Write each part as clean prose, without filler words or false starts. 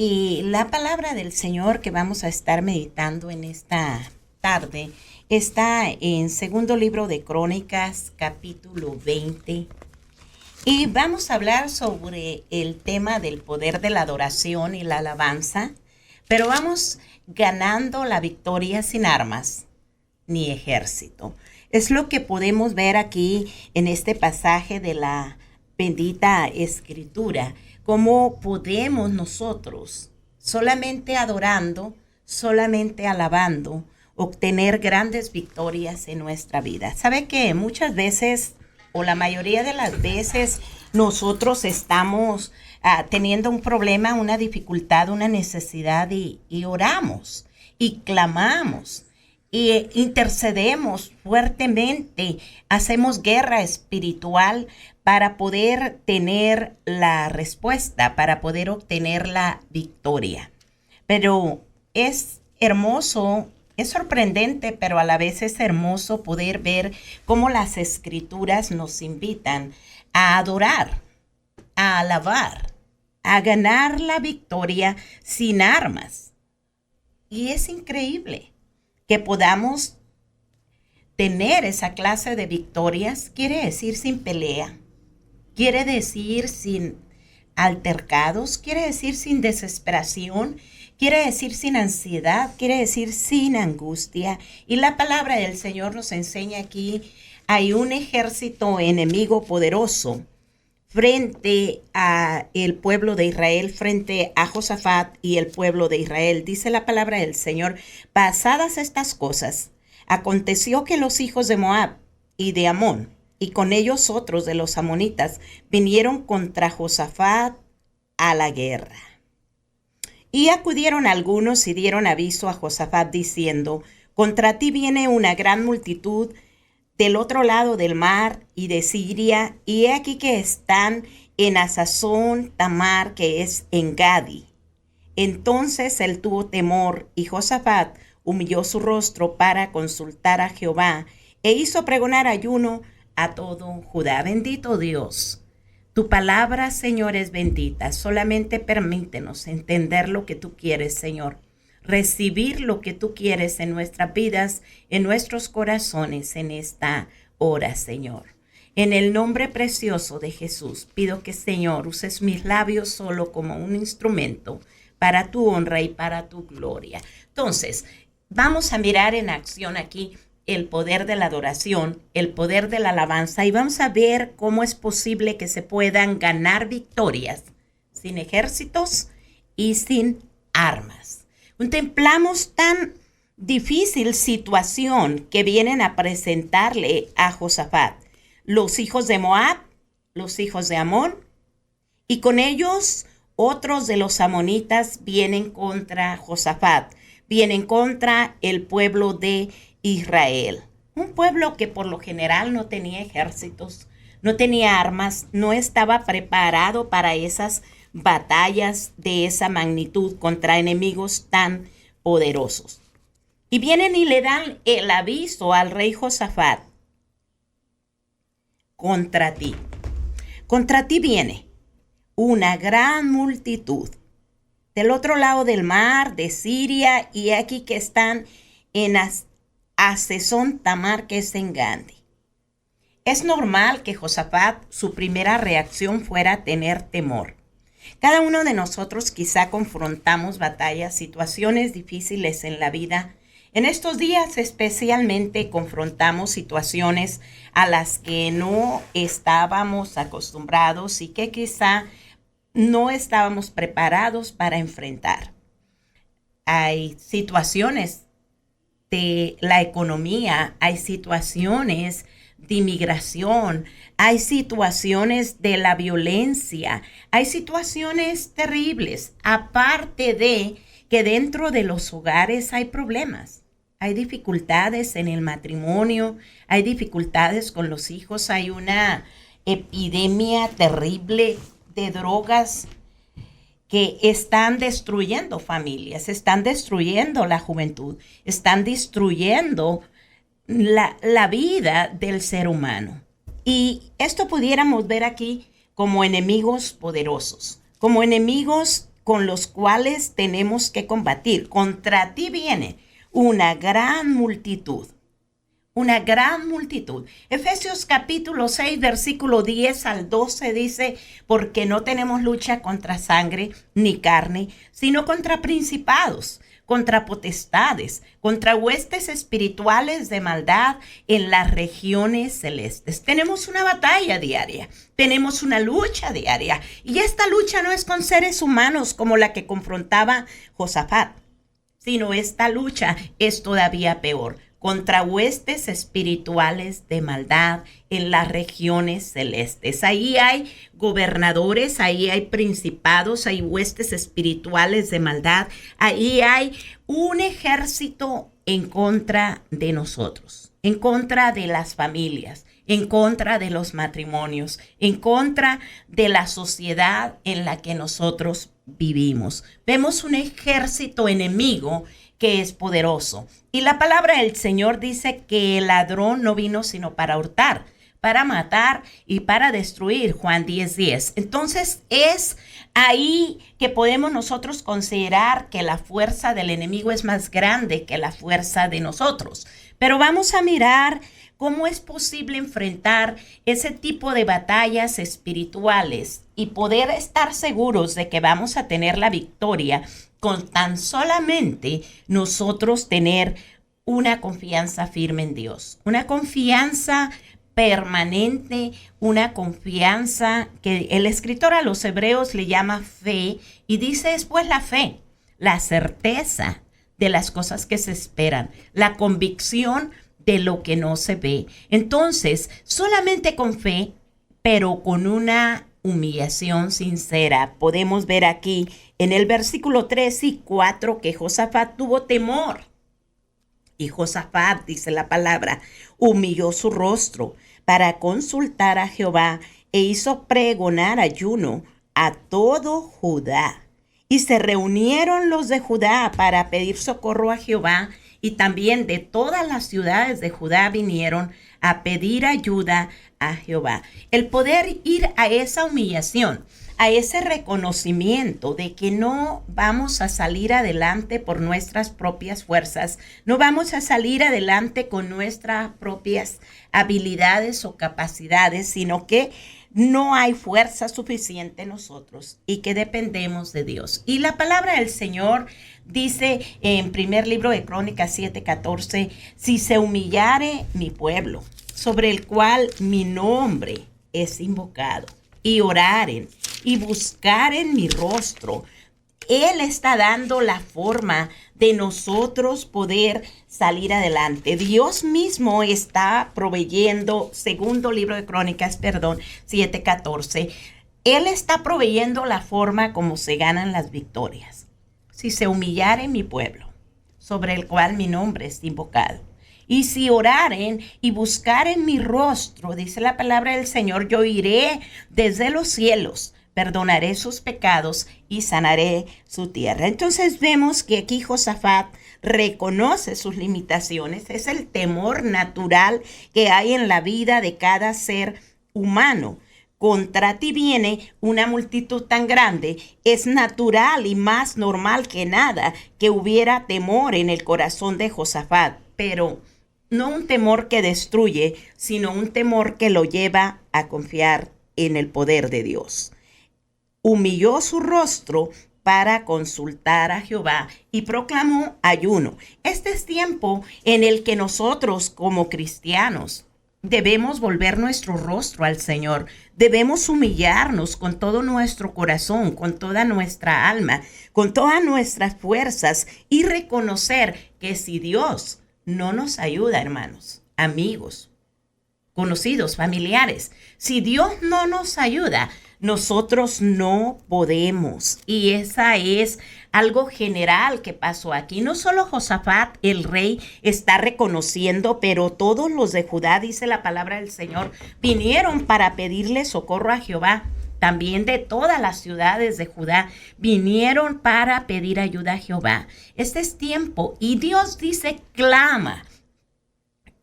Y la palabra del Señor que vamos a estar meditando en esta tarde está en segundo libro de Crónicas, capítulo 20. Y vamos a hablar sobre el tema del poder de la adoración y la alabanza, pero vamos ganando la victoria sin armas ni ejército. Es lo que podemos ver aquí en este pasaje de la bendita Escritura. ¿Cómo podemos nosotros, solamente adorando, solamente alabando, obtener grandes victorias en nuestra vida? ¿Sabe que muchas veces, o la mayoría de las veces, nosotros estamos teniendo un problema, una dificultad, una necesidad y oramos y clamamos y intercedemos fuertemente, hacemos guerra espiritual para poder tener la respuesta, para poder obtener la victoria? Pero es hermoso, es sorprendente, pero a la vez es hermoso poder ver cómo las Escrituras nos invitan a adorar, a alabar, a ganar la victoria sin armas. Y es increíble que podamos tener esa clase de victorias. Quiere decir sin pelea, quiere decir sin altercados, quiere decir sin desesperación, quiere decir sin ansiedad, quiere decir sin angustia. Y la palabra del Señor nos enseña aquí, hay un ejército enemigo poderoso frente a el pueblo de Israel, frente a Josafat y el pueblo de Israel. Dice la palabra del Señor: pasadas estas cosas, aconteció que los hijos de Moab y de Amón, y con ellos otros de los amonitas, vinieron contra Josafat a la guerra. Y acudieron algunos y dieron aviso a Josafat diciendo: contra ti viene una gran multitud del otro lado del mar y de Siria, y he aquí que están en Hazazón Tamar, que es en Gadi. Entonces él tuvo temor, y Josafat humilló su rostro para consultar a Jehová, e hizo pregonar ayuno a todo Judá. Bendito Dios, tu palabra, Señor, es bendita. Solamente permítenos entender lo que tú quieres, Señor. Recibir lo que tú quieres en nuestras vidas, en nuestros corazones en esta hora, Señor. En el nombre precioso de Jesús, pido que, Señor, uses mis labios solo como un instrumento para tu honra y para tu gloria. Entonces, vamos a mirar en acción aquí el poder de la adoración, el poder de la alabanza, y vamos a ver cómo es posible que se puedan ganar victorias sin ejércitos y sin armas. Contemplamos tan difícil situación que vienen a presentarle a Josafat los hijos de Moab, los hijos de Amón, y con ellos otros de los amonitas vienen contra Josafat, vienen contra el pueblo de Israel. Un pueblo que por lo general no tenía ejércitos, no tenía armas, no estaba preparado para esas batallas de esa magnitud contra enemigos tan poderosos. Y vienen y le dan el aviso al rey Josafat: contra ti viene una gran multitud del otro lado del mar, de Siria, y aquí que están en Hazazón Tamar, que es en Gadi. Es normal que Josafat, su primera reacción fuera tener temor. Cada uno de nosotros quizá confrontamos batallas, situaciones difíciles en la vida. En estos días especialmente confrontamos situaciones a las que no estábamos acostumbrados y que quizá no estábamos preparados para enfrentar. Hay situaciones de la economía, hay situaciones de inmigración, hay situaciones de la violencia, hay situaciones terribles, aparte de que dentro de los hogares hay problemas, hay dificultades en el matrimonio, hay dificultades con los hijos, hay una epidemia terrible de drogas que están destruyendo familias, están destruyendo la juventud, están destruyendo la vida del ser humano. Y esto pudiéramos ver aquí como enemigos poderosos, como enemigos con los cuales tenemos que combatir. Contra ti viene una gran multitud. Una gran multitud. Efesios capítulo 6, versículo 10 al 12 dice, porque no tenemos lucha contra sangre ni carne, sino contra principados, contra potestades, contra huestes espirituales de maldad en las regiones celestes. Tenemos una batalla diaria, tenemos una lucha diaria, y esta lucha no es con seres humanos como la que confrontaba Josafat, sino esta lucha es todavía peor, contra huestes espirituales de maldad en las regiones celestes. Ahí hay gobernadores, ahí hay principados, hay huestes espirituales de maldad, ahí hay un ejército en contra de nosotros, en contra de las familias, en contra de los matrimonios, en contra de la sociedad en la que nosotros vivimos. Vemos un ejército enemigo que es poderoso. Y la palabra del Señor dice que el ladrón no vino sino para hurtar, para matar y para destruir. Juan 10:10. Entonces es ahí que podemos nosotros considerar que la fuerza del enemigo es más grande que la fuerza de nosotros. Pero vamos a mirar cómo es posible enfrentar ese tipo de batallas espirituales y poder estar seguros de que vamos a tener la victoria con tan solamente nosotros tener una confianza firme en Dios, una confianza permanente, una confianza que el escritor a los Hebreos le llama fe, y dice después la fe, la certeza de las cosas que se esperan, la convicción de lo que no se ve. Entonces, solamente con fe, pero con una humillación sincera. Podemos ver aquí en el versículo 3 y 4 que Josafat tuvo temor. Y Josafat, dice la palabra, humilló su rostro para consultar a Jehová e hizo pregonar ayuno a todo Judá. Y se reunieron los de Judá para pedir socorro a Jehová, y también de todas las ciudades de Judá vinieron a pedir ayuda a Jehová. El poder ir a esa humillación, a ese reconocimiento de que no vamos a salir adelante por nuestras propias fuerzas, no vamos a salir adelante con nuestras propias habilidades o capacidades, sino que no hay fuerza suficiente en nosotros y que dependemos de Dios. Y la palabra del Señor dice en primer libro de Crónicas 7:14, si se humillare mi pueblo, sobre el cual mi nombre es invocado, y oraren y buscaren mi rostro. Él está dando la forma de nosotros poder salir adelante. Dios mismo está proveyendo, segundo libro de Crónicas, 7:14. Él está proveyendo la forma como se ganan las victorias. Si se humillare mi pueblo, sobre el cual mi nombre es invocado, y si oraren y buscaren mi rostro, dice la palabra del Señor, yo iré desde los cielos, perdonaré sus pecados y sanaré su tierra. Entonces vemos que aquí Josafat reconoce sus limitaciones. Es el temor natural que hay en la vida de cada ser humano. Contra ti viene una multitud tan grande. Es natural y más normal que nada que hubiera temor en el corazón de Josafat, pero no un temor que destruye, sino un temor que lo lleva a confiar en el poder de Dios. Humilló su rostro para consultar a Jehová y proclamó ayuno. Este es tiempo en el que nosotros como cristianos debemos volver nuestro rostro al Señor. Debemos humillarnos con todo nuestro corazón, con toda nuestra alma, con todas nuestras fuerzas y reconocer que si Dios no nos ayuda, hermanos, amigos, conocidos, familiares, si Dios no nos ayuda, nosotros no podemos. Y esa es algo general que pasó aquí. No solo Josafat, el rey, está reconociendo, pero todos los de Judá, dice la palabra del Señor, vinieron para pedirle socorro a Jehová. También de todas las ciudades de Judá vinieron para pedir ayuda a Jehová. Este es tiempo y Dios dice, clama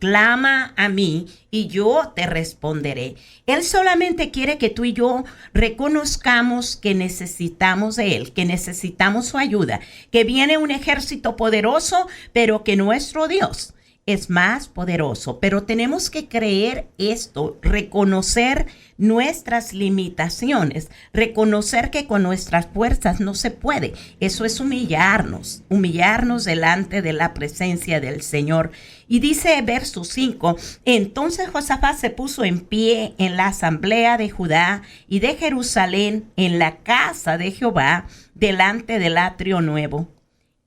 clama a mí y yo te responderé. Él solamente quiere que tú y yo reconozcamos que necesitamos de Él, que necesitamos su ayuda, que viene un ejército poderoso, pero que nuestro Dios es más poderoso. Pero tenemos que creer esto, reconocer nuestras limitaciones, reconocer que con nuestras fuerzas no se puede. Eso es humillarnos delante de la presencia del Señor. Y dice verso 5, entonces Josafat se puso en pie en la asamblea de Judá y de Jerusalén en la casa de Jehová delante del atrio nuevo.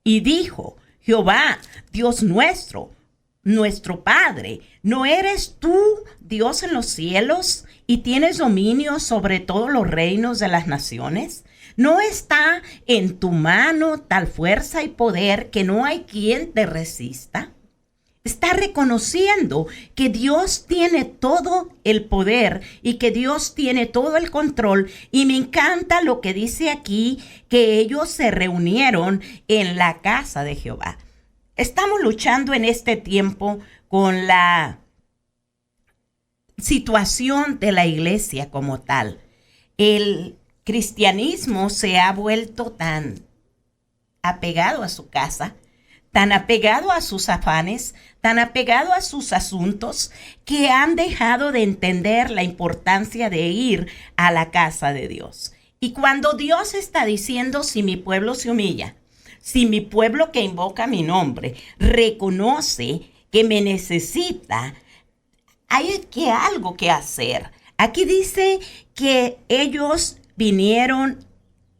Y dijo, Jehová, Dios nuestro Padre, ¿no eres tú Dios en los cielos y tienes dominio sobre todos los reinos de las naciones? ¿No está en tu mano tal fuerza y poder que no hay quien te resista? Está reconociendo que Dios tiene todo el poder y que Dios tiene todo el control. Y me encanta lo que dice aquí, que ellos se reunieron en la casa de Jehová. Estamos luchando en este tiempo con la situación de la iglesia como tal. El cristianismo se ha vuelto tan apegado a su casa, tan apegado a sus afanes, tan apegado a sus asuntos, que han dejado de entender la importancia de ir a la casa de Dios. Y cuando Dios está diciendo, si mi pueblo se humilla, si mi pueblo que invoca mi nombre reconoce que me necesita, hay algo que hacer. Aquí dice que ellos vinieron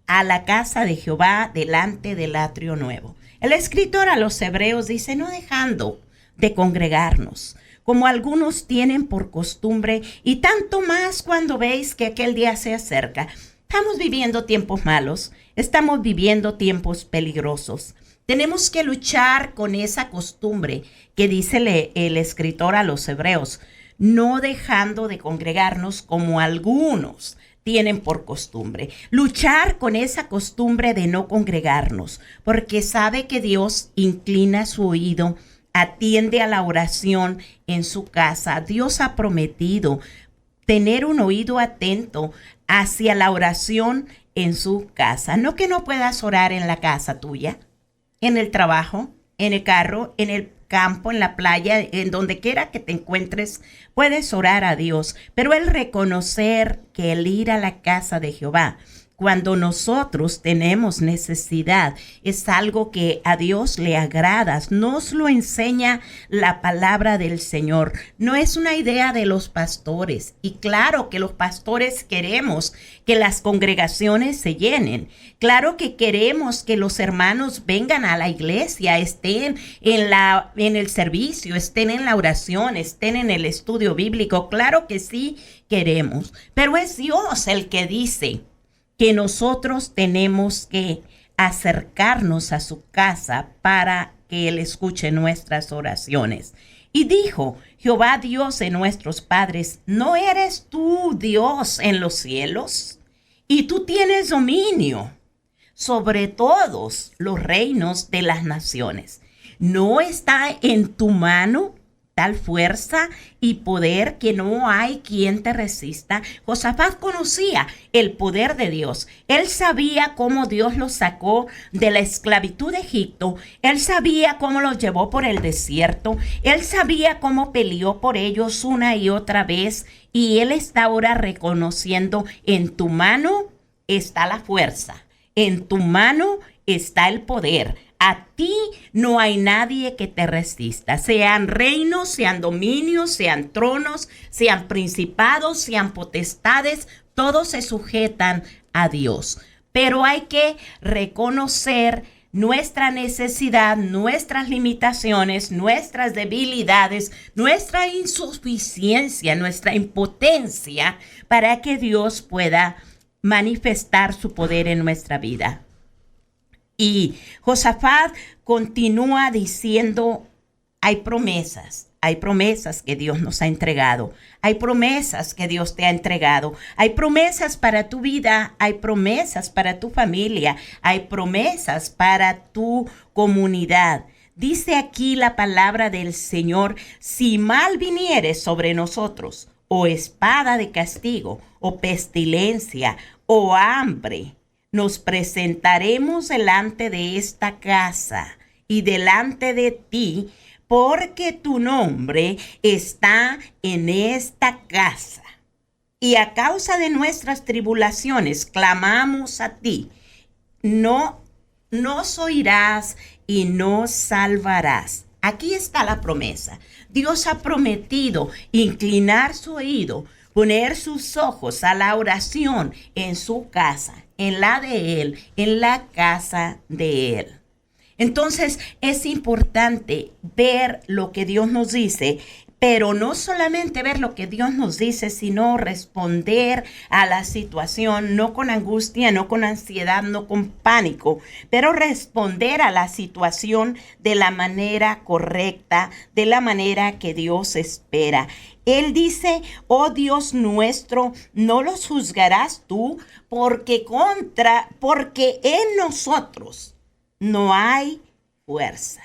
a la casa de Jehová delante del atrio nuevo. El escritor a los hebreos dice, no dejando de congregarnos, como algunos tienen por costumbre, y tanto más cuando veis que aquel día se acerca. Estamos viviendo tiempos malos, estamos viviendo tiempos peligrosos. Tenemos que luchar con esa costumbre que dice el escritor a los hebreos, no dejando de congregarnos como algunos tienen por costumbre. Luchar con esa costumbre de no congregarnos, porque sabe que Dios inclina su oído, atiende a la oración en su casa. Dios ha prometido tener un oído atento hacia la oración en su casa. No que no puedas orar en la casa tuya, en el trabajo, en el carro, en el campo, en la playa, en donde quiera que te encuentres, puedes orar a Dios. Pero el reconocer que el ir a la casa de Jehová, cuando nosotros tenemos necesidad, es algo que a Dios le agrada. Nos lo enseña la palabra del Señor. No es una idea de los pastores. Y claro que los pastores queremos que las congregaciones se llenen. Claro que queremos que los hermanos vengan a la iglesia, estén en el servicio, estén en la oración, estén en el estudio bíblico. Claro que sí queremos. Pero es Dios el que dice que nosotros tenemos que acercarnos a su casa para que Él escuche nuestras oraciones. Y dijo, Jehová Dios de nuestros padres, ¿no eres tú Dios en los cielos? Y tú tienes dominio sobre todos los reinos de las naciones. ¿No está en tu mano tal fuerza y poder que no hay quien te resista? Josafat conocía el poder de Dios. Él sabía cómo Dios los sacó de la esclavitud de Egipto. Él sabía cómo los llevó por el desierto. Él sabía cómo peleó por ellos una y otra vez. Y él está ahora reconociendo, en tu mano está la fuerza. En tu mano está el poder. A ti no hay nadie que te resista, sean reinos, sean dominios, sean tronos, sean principados, sean potestades, todos se sujetan a Dios. Pero hay que reconocer nuestra necesidad, nuestras limitaciones, nuestras debilidades, nuestra insuficiencia, nuestra impotencia, para que Dios pueda manifestar su poder en nuestra vida. Y Josafat continúa diciendo, hay promesas que Dios nos ha entregado, hay promesas que Dios te ha entregado, hay promesas para tu vida, hay promesas para tu familia, hay promesas para tu comunidad. Dice aquí la palabra del Señor: si mal viniere sobre nosotros, o espada de castigo, o pestilencia, o hambre, nos presentaremos delante de esta casa y delante de ti, porque tu nombre está en esta casa. Y a causa de nuestras tribulaciones clamamos a ti. No nos oirás y nos salvarás. Aquí está la promesa. Dios ha prometido inclinar su oído, poner sus ojos a la oración en su casa, en la de Él, en la casa de Él. Entonces es importante ver lo que Dios nos dice, pero no solamente ver lo que Dios nos dice, sino responder a la situación, no con angustia, no con ansiedad, no con pánico, pero responder a la situación de la manera correcta, de la manera que Dios espera. Él dice: oh Dios nuestro, no los juzgarás tú, porque en nosotros no hay fuerza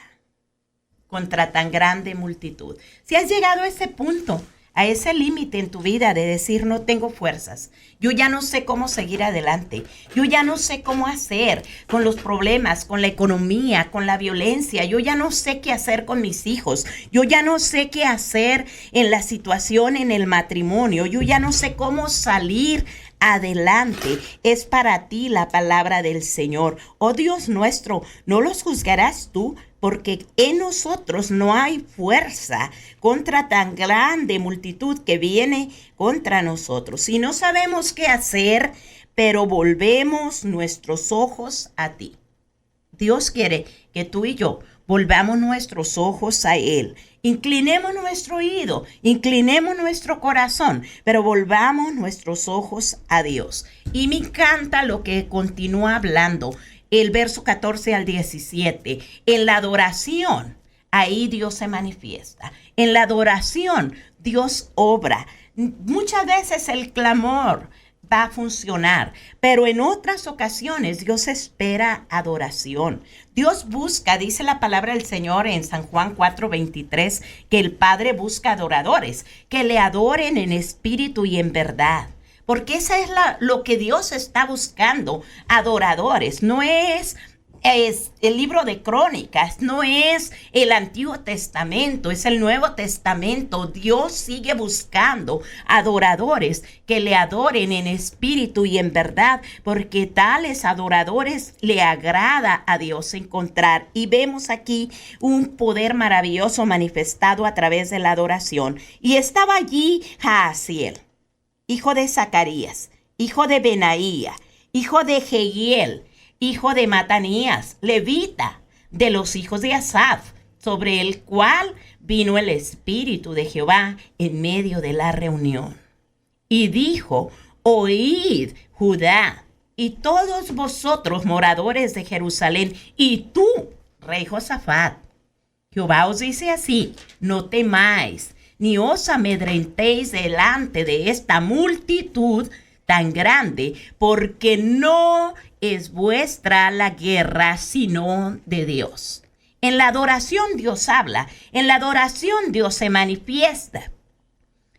contra tan grande multitud. Si has llegado a ese punto, a ese límite en tu vida de decir: no tengo fuerzas, yo ya no sé cómo seguir adelante, yo ya no sé cómo hacer con los problemas, con la economía, con la violencia, yo ya no sé qué hacer con mis hijos, yo ya no sé qué hacer en la situación en el matrimonio, yo ya no sé cómo salir adelante. Es para ti la palabra del Señor. Oh Dios nuestro, no los juzgarás tú, porque en nosotros no hay fuerza contra tan grande multitud que viene contra nosotros. Y no sabemos qué hacer, pero volvemos nuestros ojos a ti. Dios quiere que tú y yo volvamos nuestros ojos a Él. Inclinemos nuestro oído, inclinemos nuestro corazón, pero volvamos nuestros ojos a Dios. Y me encanta lo que continúa hablando el verso 14 al 17. En la adoración, ahí Dios se manifiesta. En la adoración, Dios obra. Muchas veces el clamor va a funcionar, pero en otras ocasiones Dios espera adoración. Dios busca, dice la palabra del Señor en San Juan 4:23, que el Padre busca adoradores, que le adoren en espíritu y en verdad. Porque eso es lo que Dios está buscando, adoradores. No es el libro de Crónicas, no es el Antiguo Testamento, es el Nuevo Testamento. Dios sigue buscando adoradores que le adoren en espíritu y en verdad, porque tales adoradores le agrada a Dios encontrar. Y vemos aquí un poder maravilloso manifestado a través de la adoración. Y estaba allí Jaasiel, hijo de Zacarías, hijo de Benaía, hijo de Jehiel, hijo de Matanías, levita, de los hijos de Asaf, sobre el cual vino el Espíritu de Jehová en medio de la reunión. Y dijo: oíd, Judá, y todos vosotros moradores de Jerusalén, y tú, rey Josafat, Jehová os dice así: no temáis, ni os amedrentéis delante de esta multitud tan grande, porque no es vuestra la guerra, sino de Dios. En la adoración Dios habla, en la adoración Dios se manifiesta.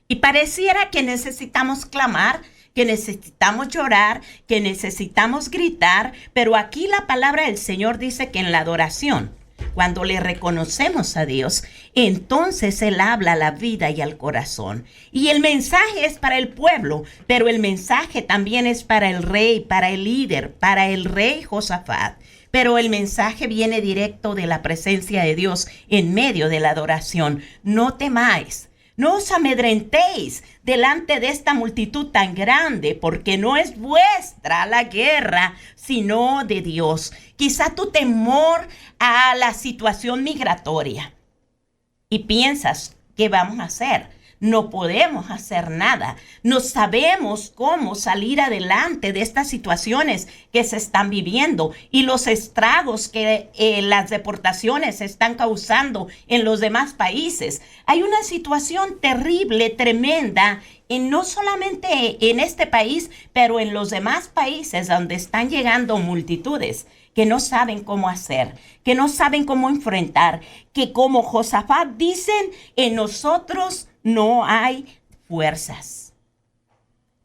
Y pareciera que necesitamos clamar, que necesitamos llorar, que necesitamos gritar, pero aquí la palabra del Señor dice que en la adoración, cuando le reconocemos a Dios, entonces Él habla a la vida y al corazón. Y el mensaje es para el pueblo, pero el mensaje también es para el rey, para el líder, para el rey Josafat. Pero el mensaje viene directo de la presencia de Dios en medio de la adoración. No temáis, no os amedrentéis delante de esta multitud tan grande, porque no es vuestra la guerra, sino de Dios. Quizá tu temor a la situación migratoria y piensas: ¿qué vamos a hacer? No podemos hacer nada. No sabemos cómo salir adelante de estas situaciones que se están viviendo y los estragos que las deportaciones están causando en los demás países. Hay una situación terrible, tremenda, no solamente en este país, pero en los demás países donde están llegando multitudes que no saben cómo hacer, que no saben cómo enfrentar, que como Josafat dicen, en nosotros no hay fuerzas.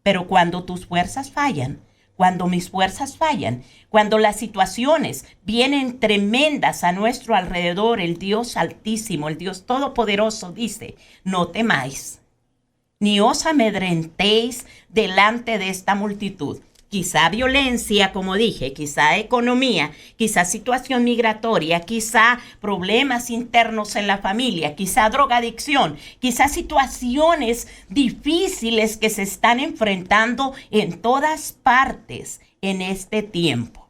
Pero cuando tus fuerzas fallan, cuando mis fuerzas fallan, cuando las situaciones vienen tremendas a nuestro alrededor, el Dios Altísimo, el Dios Todopoderoso dice, no temáis, ni os amedrentéis delante de esta multitud. Quizá violencia, como dije, quizá economía, quizá situación migratoria, quizá problemas internos en la familia, quizá drogadicción, quizá situaciones difíciles que se están enfrentando en todas partes en este tiempo.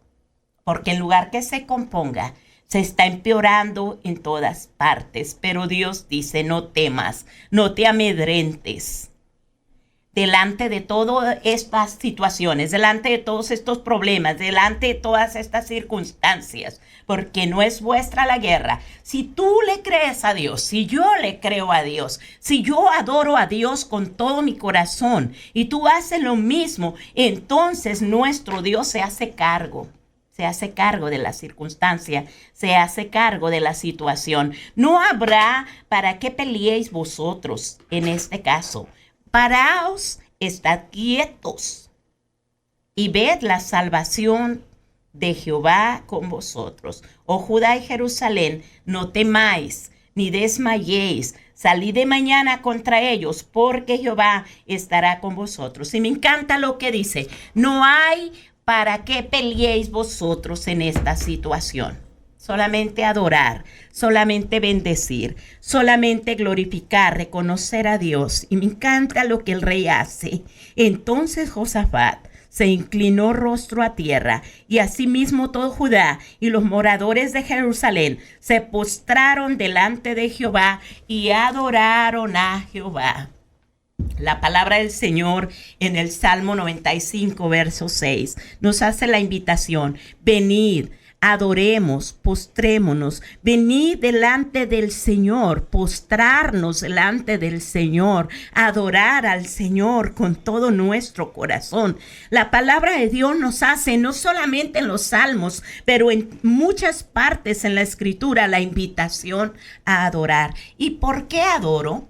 Porque en lugar que se componga, se está empeorando en todas partes. Pero Dios dice, no temas, no te amedrentes. Delante de todas estas situaciones, delante de todos estos problemas, delante de todas estas circunstancias, porque no es vuestra la guerra. Si tú le crees a Dios, si yo le creo a Dios, si yo adoro a Dios con todo mi corazón y tú haces lo mismo, entonces nuestro Dios se hace cargo. Se hace cargo de la circunstancia, se hace cargo de la situación. No habrá para qué peleéis vosotros en este caso. Paraos, estad quietos y ved la salvación de Jehová con vosotros. Oh Judá y Jerusalén, no temáis ni desmayéis. Salid de mañana contra ellos, porque Jehová estará con vosotros. Y me encanta lo que dice. No hay para qué peleéis vosotros en esta situación. Solamente adorar, solamente bendecir, solamente glorificar, reconocer a Dios. Y me encanta lo que el rey hace. Entonces Josafat se inclinó rostro a tierra, y asimismo todo Judá y los moradores de Jerusalén se postraron delante de Jehová y adoraron a Jehová. La palabra del Señor en el Salmo 95, verso 6, nos hace la invitación: venid, adoremos, postrémonos, venid delante del Señor, postrarnos delante del Señor, adorar al Señor con todo nuestro corazón. La palabra de Dios nos hace, no solamente en los salmos, pero en muchas partes en la Escritura, la invitación a adorar. ¿Y por qué adoro?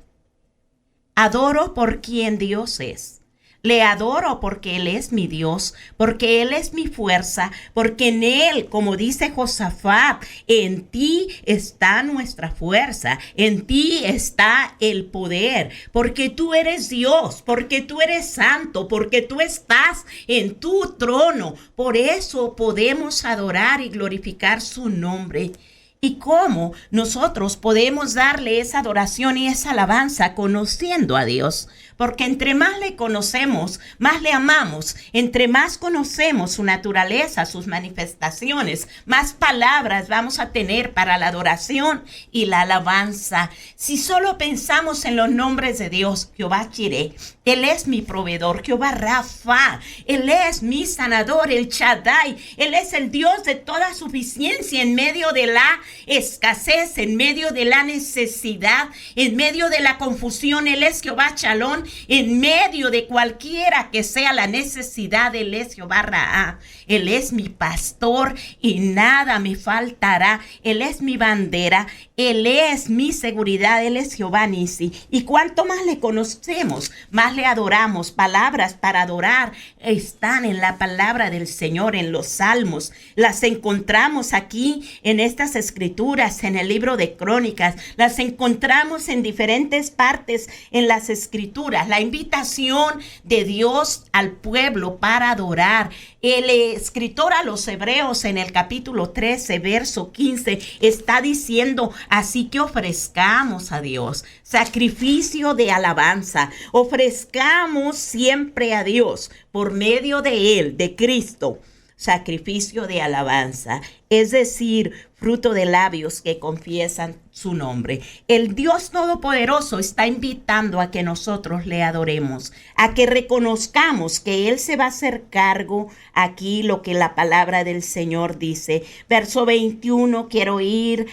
Adoro por quien Dios es. Le adoro porque Él es mi Dios, porque Él es mi fuerza, porque en Él, como dice Josafat, en ti está nuestra fuerza, en ti está el poder, porque tú eres Dios, porque tú eres santo, porque tú estás en tu trono. Por eso podemos adorar y glorificar su nombre. ¿Y cómo nosotros podemos darle esa adoración y esa alabanza conociendo a Dios? Porque entre más le conocemos, más le amamos. Entre más conocemos su naturaleza, sus manifestaciones, más palabras vamos a tener para la adoración y la alabanza. Si solo pensamos en los nombres de Dios, Jehová Jireh, Él es mi proveedor, Jehová Rafa, Él es mi sanador, el Shaddai, Él es el Dios de toda suficiencia en medio de la escasez, en medio de la necesidad, en medio de la confusión. Él es Jehová Shalom, en medio de cualquiera que sea la necesidad. Él es Jehová Raá, Él es mi pastor y nada me faltará. Él es mi bandera, Él es mi seguridad, Él es Jehová Nisi. Y cuanto más le conocemos, más le adoramos. Palabras para adorar están en la palabra del Señor, en los salmos. Las encontramos aquí en estas escrituras, en el libro de Crónicas. Las encontramos en diferentes partes en las escrituras. La invitación de Dios al pueblo para adorar. El escritor a los Hebreos en el capítulo 13, verso 15, está diciendo: así que ofrezcamos a Dios sacrificio de alabanza. Ofrezcamos siempre a Dios por medio de Él, de Cristo, sacrificio de alabanza, es decir, fruto de labios que confiesan su nombre. El Dios Todopoderoso está invitando a que nosotros le adoremos, a que reconozcamos que Él se va a hacer cargo. Aquí lo que la palabra del Señor dice. Verso 21, quiero ir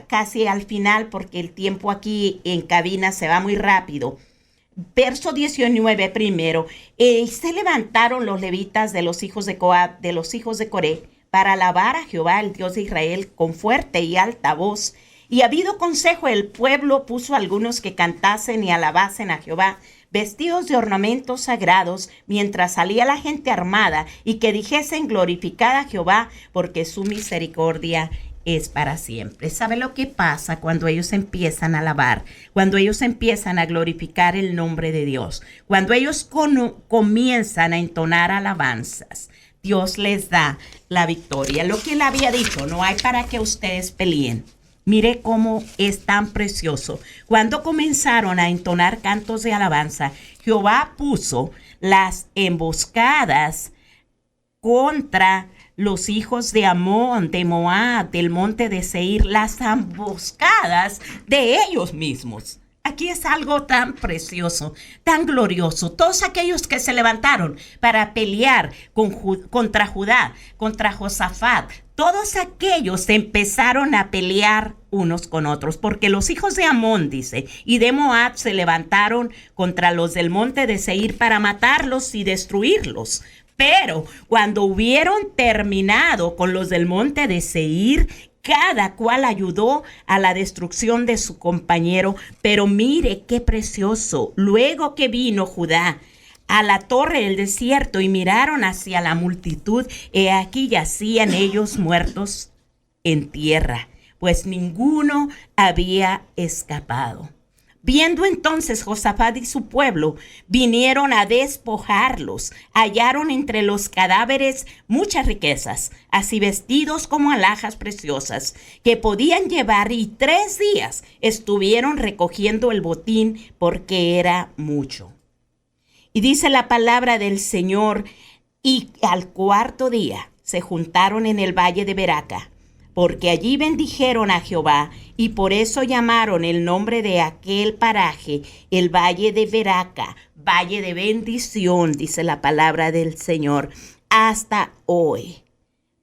casi al final porque el tiempo aquí en cabina se va muy rápido. Verso 19 primero. Se levantaron los levitas de los hijos de Coab, de los hijos de Coré, para alabar a Jehová, el Dios de Israel, con fuerte y alta voz. Y habido consejo, el pueblo puso a algunos que cantasen y alabasen a Jehová, vestidos de ornamentos sagrados, mientras salía la gente armada, y que dijesen: glorificad a Jehová, porque su misericordia es para siempre. ¿Sabe lo que pasa cuando ellos empiezan a alabar? Cuando ellos empiezan a glorificar el nombre de Dios. Cuando ellos comienzan a entonar alabanzas, Dios les da la victoria. Lo que él había dicho: no hay para que ustedes peleen. Mire cómo es tan precioso. Cuando comenzaron a entonar cantos de alabanza, Jehová puso las emboscadas contra los hijos de Amón, de Moab, del monte de Seir, las emboscadas de ellos mismos. Aquí es algo tan precioso, tan glorioso. Todos aquellos que se levantaron para pelear contra Judá, contra Josafat, todos aquellos empezaron a pelear unos con otros, porque los hijos de Amón, dice, y de Moab se levantaron contra los del monte de Seir para matarlos y destruirlos. Pero cuando hubieron terminado con los del monte de Seir, cada cual ayudó a la destrucción de su compañero. Pero mire qué precioso. Luego que vino Judá a la torre del desierto y miraron hacia la multitud, he aquí yacían ellos muertos en tierra, pues ninguno había escapado. Viendo entonces Josafat y su pueblo, vinieron a despojarlos. Hallaron entre los cadáveres muchas riquezas, así vestidos como alhajas preciosas, que podían llevar, y 3 días estuvieron recogiendo el botín, porque era mucho. Y dice la palabra del Señor: y al 4.º día se juntaron en el valle de Beraca, porque allí bendijeron a Jehová, y por eso llamaron el nombre de aquel paraje el valle de Beraca, valle de bendición, dice la palabra del Señor, hasta hoy.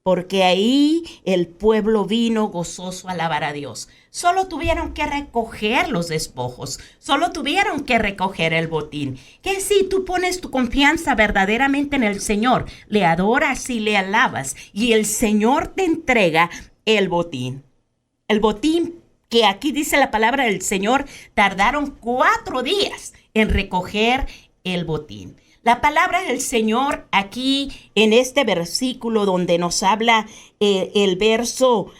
Porque ahí el pueblo vino gozoso a alabar a Dios. Solo tuvieron que recoger los despojos, solo tuvieron que recoger el botín. Que si tú pones tu confianza verdaderamente en el Señor, le adoras y le alabas, y el Señor te entrega el botín. El botín que aquí dice la palabra del Señor, tardaron 4 días en recoger el botín. La palabra del Señor aquí en este versículo donde nos habla el verso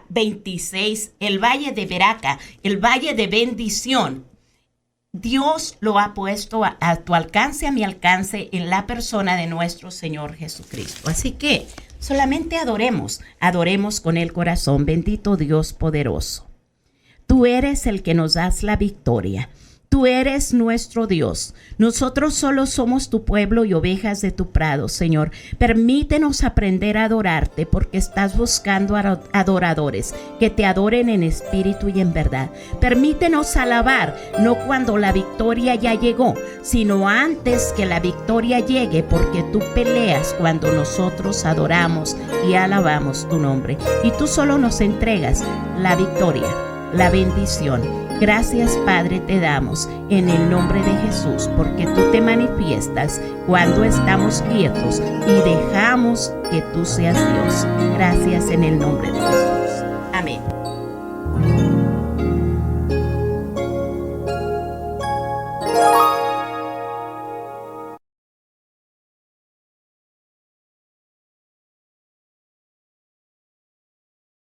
26, el valle de Beraca, el valle de bendición. Dios lo ha puesto a tu alcance, a mi alcance, en la persona de nuestro Señor Jesucristo. Así que solamente adoremos con el corazón. Bendito Dios poderoso. Tú eres el que nos das la victoria. Tú eres nuestro Dios. Nosotros solo somos tu pueblo y ovejas de tu prado, Señor. Permítenos aprender a adorarte, porque estás buscando adoradores que te adoren en espíritu y en verdad. Permítenos alabar, no cuando la victoria ya llegó, sino antes que la victoria llegue, porque tú peleas cuando nosotros adoramos y alabamos tu nombre. Y tú solo nos entregas la victoria, la bendición. Gracias, Padre, te damos en el nombre de Jesús, porque tú te manifiestas cuando estamos quietos y dejamos que tú seas Dios. Gracias en el nombre de Jesús. Amén.